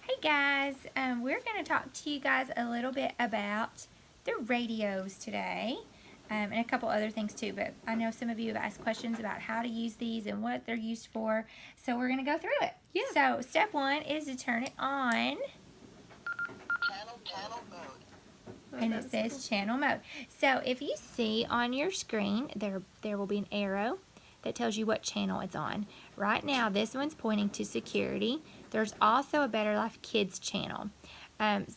Hey guys, we're going to talk to you guys a little bit about the radios today, and a couple other things too, but I know some of you have asked questions about how to use these and what they're used for, so we're going to go through it. Yeah. So step one is to turn it on, Channel mode. and it says channel mode. So if you see on your screen, there will be an arrow that tells you what channel it's on. Right now, this one's pointing to security. There's also a Better Life Kids channel.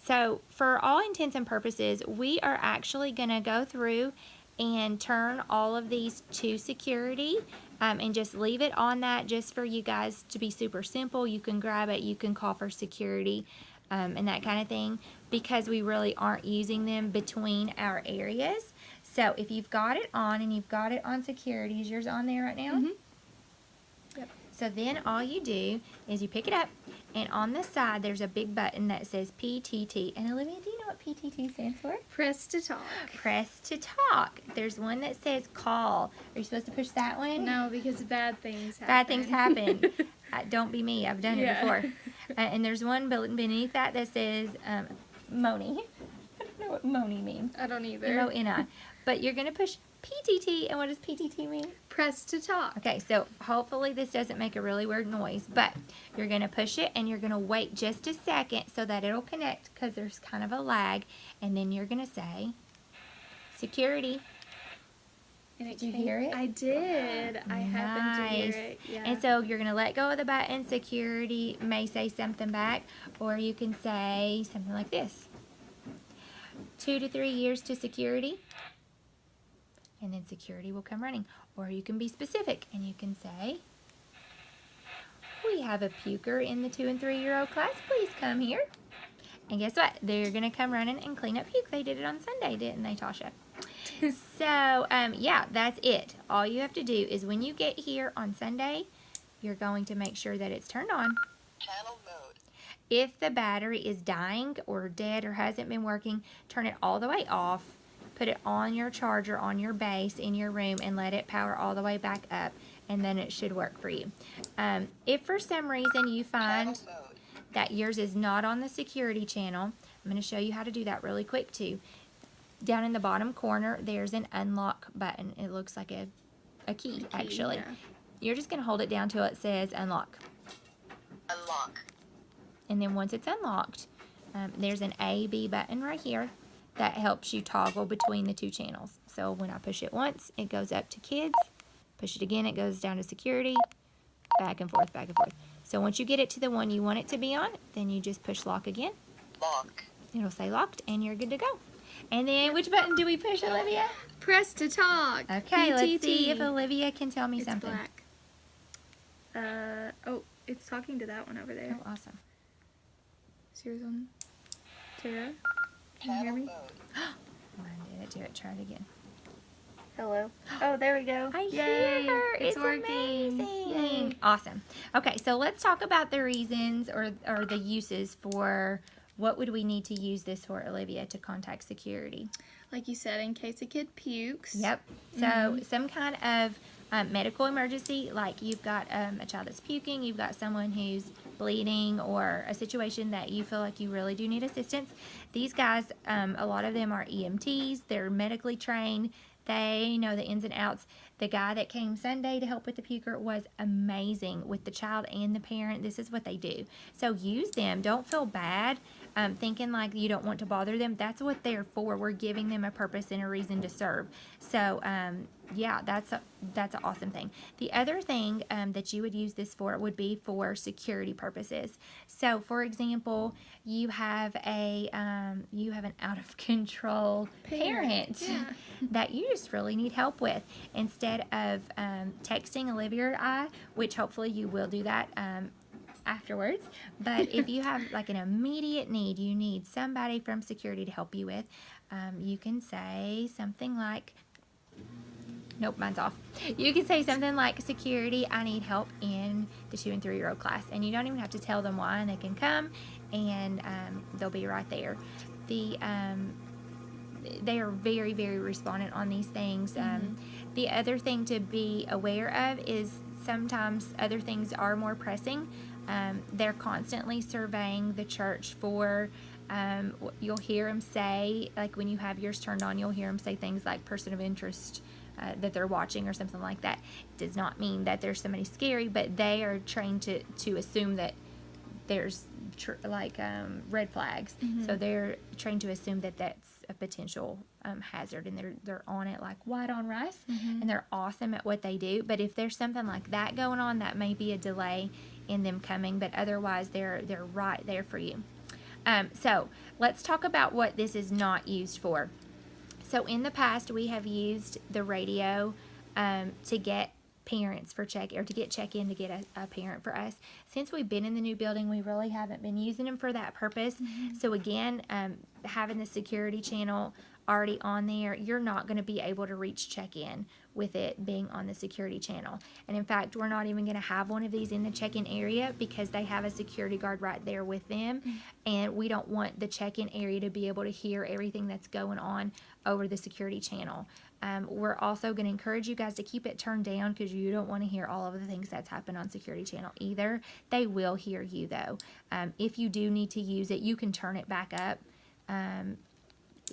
So for all intents and purposes, we are actually going to go through and turn all of these to security and just leave it on that just for you guys to be super simple. You can grab it, you can call for security and that kind of thing, because we really aren't using them between our areas. So if you've got it on and you've got it on security, is yours on there right now? Mm-hmm. Yep. So then all you do is you pick it up, and on the side there's a big button that says PTT. And Olivia, do you know what PTT stands for? Press to talk. Press to talk. There's one that says call. Are you supposed to push that one? No, because bad things happen. Bad things happen. Don't be me. I've done it Yeah. before. And there's one beneath that says Moni. I don't know what Moni means. I don't either. M-O-N-I. But you're going to push PTT, and what does PTT mean? Press to talk. Okay, so hopefully this doesn't make a really weird noise, but you're going to push it and you're going to wait just a second so that it'll connect, because there's kind of a lag, and then you're going to say security. And it Did you came- hear it? I did. I happened to hear Nice. it. Yeah. And so you're going to let go of the button. Security may say something back, or you can say something like this: 2 to 3 years to security. And then security will come running. Or you can be specific and you can say, we have a puker in the 2 and 3 year old class. Please come here. And guess what? They're going to come running and clean up puke. They did it on Sunday, didn't they, Tasha? So, yeah, that's it. All you have to do is when you get here on Sunday, you're going to make sure that it's turned on. Channel mode. If the battery is dying or dead or hasn't been working, turn it all the way off. Put it on your charger on your base in your room and let it power all the way back up, and then it should work for you. If for some reason you find Channel mode. that yours is not on the security channel, I'm going to show you how to do that really quick too. Down in the bottom corner, there's an unlock button. It looks like a key, actually. Yeah. You're just going to hold it down till it says unlock. Unlock. And then once it's unlocked, there's an A-B button right here that helps you toggle between the two channels. So when I push it once, it goes up to kids. Push it again, it goes down to security. Back and forth, back and forth. So once you get it to the one you want it to be on, then you just push lock again. Lock. It'll say locked, and you're good to go. And then which button do we push, Olivia? Press to talk. Okay, let's PTT. see if Olivia can tell me It's something. black. Oh, it's talking to that one over there. Oh, awesome. Is yours on? Tara? Can you hear Channel me? mode. Mine did it. Do it. Try it again. Hello. Oh, there we go. I Yay. hear her. It's It's working. amazing. Yay. Awesome. Okay, so let's talk about the reasons or the uses for what would we need to use this for, Olivia, to contact security. Like you said, in case a kid pukes. Yep. So some kind of medical emergency, like you've got a child that's puking, you've got someone who's bleeding, or a situation that you feel like you really do need assistance. These guys, a lot of them are EMTs. They're medically trained. They know the ins and outs. The guy that came Sunday to help with the puker was amazing with the child and the parent. This is what they do. So use them. Don't feel bad thinking like you don't want to bother them. That's what they're for. We're giving them a purpose and a reason to serve. So, yeah, that's an awesome thing. The other thing that you would use this for would be for security purposes. So, for example, you have an out of control parent Yeah. that you just really need help with. Instead of texting Olivia or I, which hopefully you will do that afterwards, but if you have like an immediate need, you need somebody from security to help you with, you can say something like, nope, mine's off. You can say something like, security, I need help in the 2 and 3 year old class. And you don't even have to tell them why, and they can come and they'll be right there. They are very, very respondent on these things. The other thing to be aware of is sometimes other things are more pressing. They're constantly surveying the church for, you'll hear them say, like when you have yours turned on, you'll hear them say things like person of interest, that they're watching or something like that. It does not mean that there's somebody scary, but they are trained to assume that there's red flags. So they're trained to assume that that's a potential hazard, and they're on it like white on rice, and they're awesome at what they do. But if there's something like that going on, that may be a delay in them coming, but otherwise they're right there for you. So let's talk about what this is not used for. So in the past, we have used the radio to get parents for to get check-in to get a parent for us. Since we've been in the new building, we really haven't been using them for that purpose. So again, having the security channel already on there, you're not going to be able to reach check-in with it being on the security channel. And in fact, we're not even going to have one of these in the check-in area because they have a security guard right there with them, and we don't want the check-in area to be able to hear everything that's going on over the security channel. We're also going to encourage you guys to keep it turned down because you don't want to hear all of the things that's happened on security channel either. They will hear you though. If you do need to use it, you can turn it back up.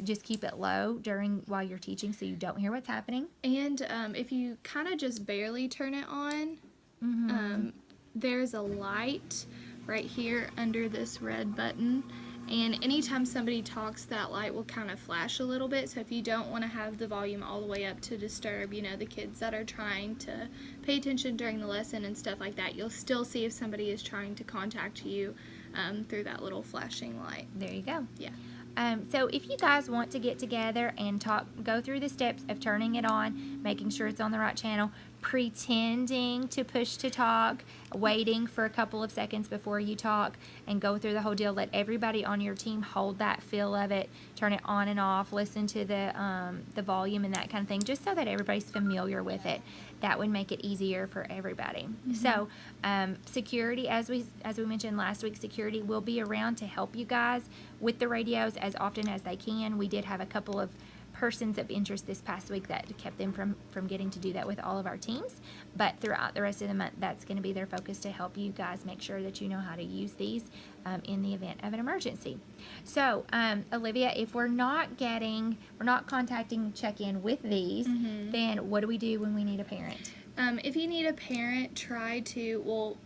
Just keep it low while you're teaching so you don't hear what's happening. And if you kind of just barely turn it on, there's a light right here under this red button. And anytime somebody talks, that light will kind of flash a little bit. So if you don't want to have the volume all the way up to disturb, the kids that are trying to pay attention during the lesson and stuff like that, you'll still see if somebody is trying to contact you through that little flashing light. There you go. Yeah. So if you guys want to get together and go through the steps of turning it on, making sure it's on the right channel, pretending to push to talk, waiting for a couple of seconds before you talk, and go through the whole deal, let everybody on your team hold that feel of it, turn it on and off, listen to the volume and that kind of thing, just so that everybody's familiar with it. That would make it easier for everybody. So security, as we mentioned last week, security will be around to help you guys with the radios as often as they can. We did have a couple of persons of interest this past week that kept them from getting to do that with all of our teams, but throughout the rest of the month, that's going to be their focus to help you guys make sure that you know how to use these in the event of an emergency. So Olivia, if we're not contacting check-in with these, then what do we do when we need a parent? If you need a parent,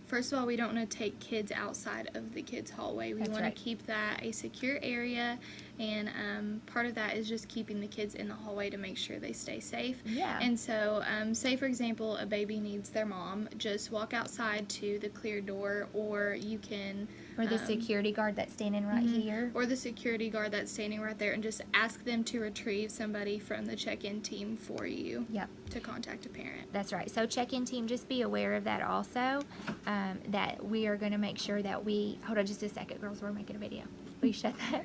first of all, we don't want to take kids outside of the kids' hallway. We want to keep that a secure area, and part of that is just keeping the kids in the hallway to make sure they stay safe. Yeah. And so, say for example, a baby needs their mom, just walk outside to the clear door, or you can... Or the security guard that's standing right here. Or the security guard that's standing right there, and just ask them to retrieve somebody from the check-in team for you. Yep. To contact a parent. That's right. So check-in team, just be aware of that also, that we are going to make sure that hold on just a second, girls, we're making a video. Please shut that.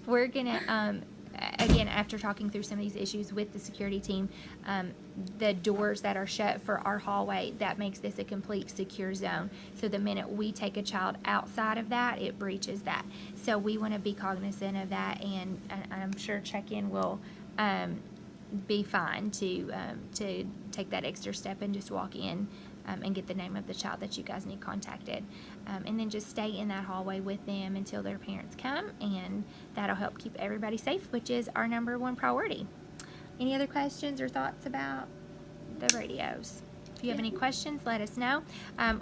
We're going to, again, after talking through some of these issues with the security team, the doors that are shut for our hallway, that makes this a complete secure zone. So the minute we take a child outside of that, it breaches that. So we want to be cognizant of that, and I'm sure check-in will be fine to take that extra step and just walk in and get the name of the child that you guys need contacted, and then just stay in that hallway with them until their parents come, and that'll help keep everybody safe, which is our number one priority. Any other questions or thoughts about the radios? If you have any questions, let us know.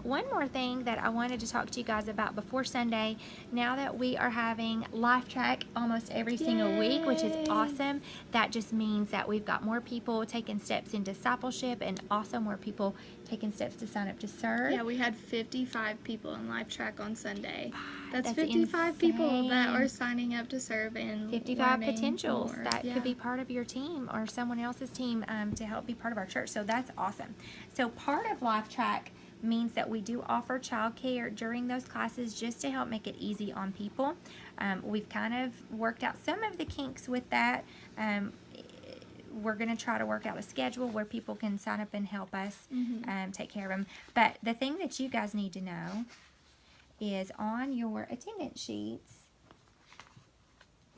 One more thing that I wanted to talk to you guys about before Sunday, now that we are having LifeTrack almost every single week, which is awesome, that just means that we've got more people taking steps in discipleship and also more people taking steps to sign up to serve. Yeah, we had 55 people in LifeTrack on Sunday. That's 55 insane. people that are signing up to serve and 55 potentials more. that could be part of your team or someone else's team to help be part of our church. So that's awesome. So part of LifeTrack means that we do offer childcare during those classes just to help make it easy on people. We've kind of worked out some of the kinks with that. We're going to try to work out a schedule where people can sign up and help us take care of them. But the thing that you guys need to know is on your attendance sheets.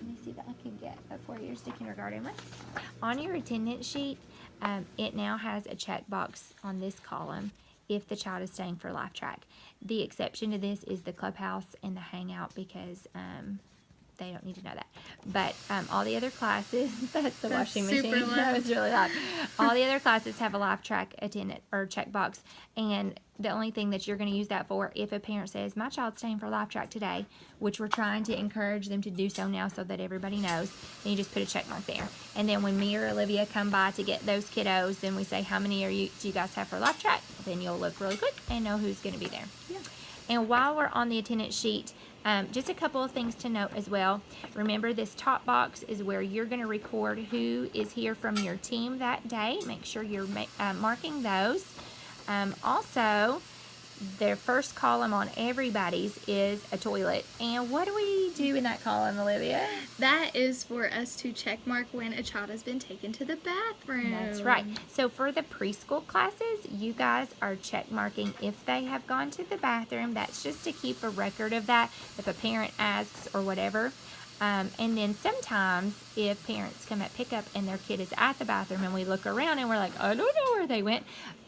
Let me see if I can get a 4 years to kindergarten one. On your attendance sheet, it now has a checkbox on this column if the child is staying for Life Track. The exception to this is the clubhouse and the hangout because they don't need to know that. But all the other classes, that's the washing super machine. loud. That was really loud. All the other classes have a Life Track attendant or checkbox. And the only thing that you're going to use that for, if a parent says, my child's staying for Life Track today, which we're trying to encourage them to do so now so that everybody knows, then you just put a check mark there. And then when me or Olivia come by to get those kiddos, then we say, how many do you guys have for Life Track? Then you'll look really quick and know who's going to be there. Yeah. And while we're on the attendance sheet, just a couple of things to note as well. Remember, this top box is where you're going to record who is here from your team that day. Make sure you're marking those. Also, the first column on everybody's is a toilet. And what do we do in that column, Olivia? That is for us to check mark when a child has been taken to the bathroom. That's right. So for the preschool classes, you guys are check marking if they have gone to the bathroom. That's just to keep a record of that if a parent asks or whatever. And then sometimes if parents come at pickup and their kid is at the bathroom and we look around and we're like, I don't know where they went.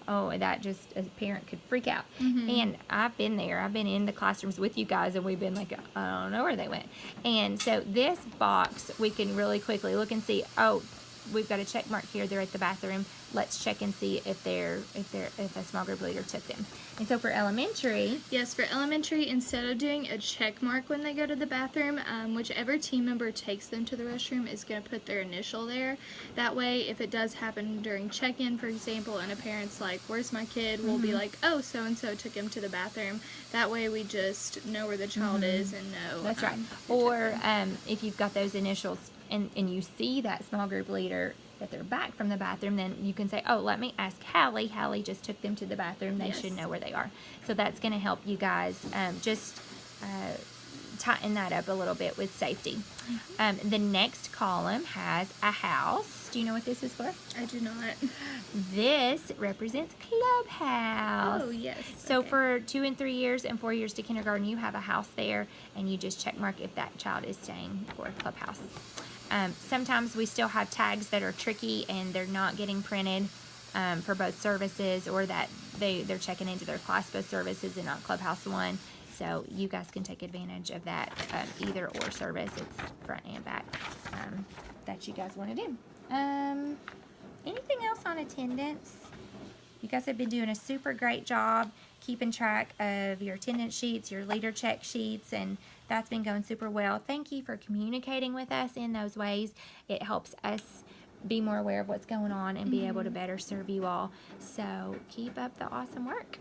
Oh, that just, a parent could freak out. And I've been there. I've been in the classrooms with you guys and we've been like, I don't know where they went. And so this box, we can really quickly look and see, oh, we've got a check mark here. They're at the bathroom. Let's check and see if if a small group leader took them. And so for elementary, Yes, for elementary, instead of doing a check mark when they go to the bathroom, whichever team member takes them to the restroom is going to put their initial there. That way, if it does happen during check-in, for example, and a parent's like, where's my kid? We'll be like, oh, so-and-so took him to the bathroom. That way, we just know where the child is and know. that's right. who took Or them. if you've got those initials and you see that small group leader that they're back from the bathroom, then you can say, oh, let me ask Hallie. Hallie just took them to the bathroom. They Yes. should know where they are. So that's going to help you guys just tighten that up a little bit with safety. The next column has a house. Do you know what this is for? I do not. This represents clubhouse. Oh, yes. So okay. for 2 and 3 years and 4 years to kindergarten, you have a house there, and you just check mark if that child is staying for clubhouse. Sometimes we still have tags that are tricky and they're not getting printed for both services, or that they're checking into their class both services and not Clubhouse 1. So you guys can take advantage of that either or service. It's front and back that you guys want to do. Anything else on attendance? You guys have been doing a super great job keeping track of your attendance sheets, your leader check sheets, and that's been going super well. Thank you for communicating with us in those ways. It helps us be more aware of what's going on and be able to better serve you all. So keep up the awesome work.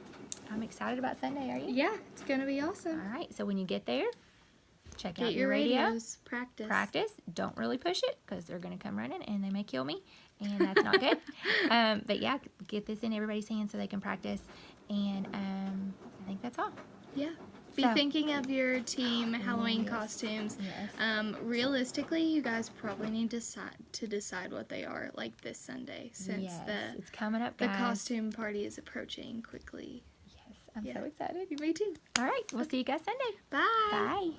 I'm excited about Sunday, are you? Yeah, it's going to be awesome. All right, so when you get there, check Get out your radio. radios. Practice. Don't really push it because they're going to come running and they may kill me, and that's not good. But yeah, get this in everybody's hands so they can practice. And I think that's all. Yeah. Be So- thinking of your team Halloween costumes. Yes. Realistically, you guys probably need to decide what they are like this Sunday, since Yes, the it's coming up, the guys. costume party is approaching quickly. Yes, I'm Yeah. so excited. Me too. All right, we'll see you guys Sunday. Bye. Bye.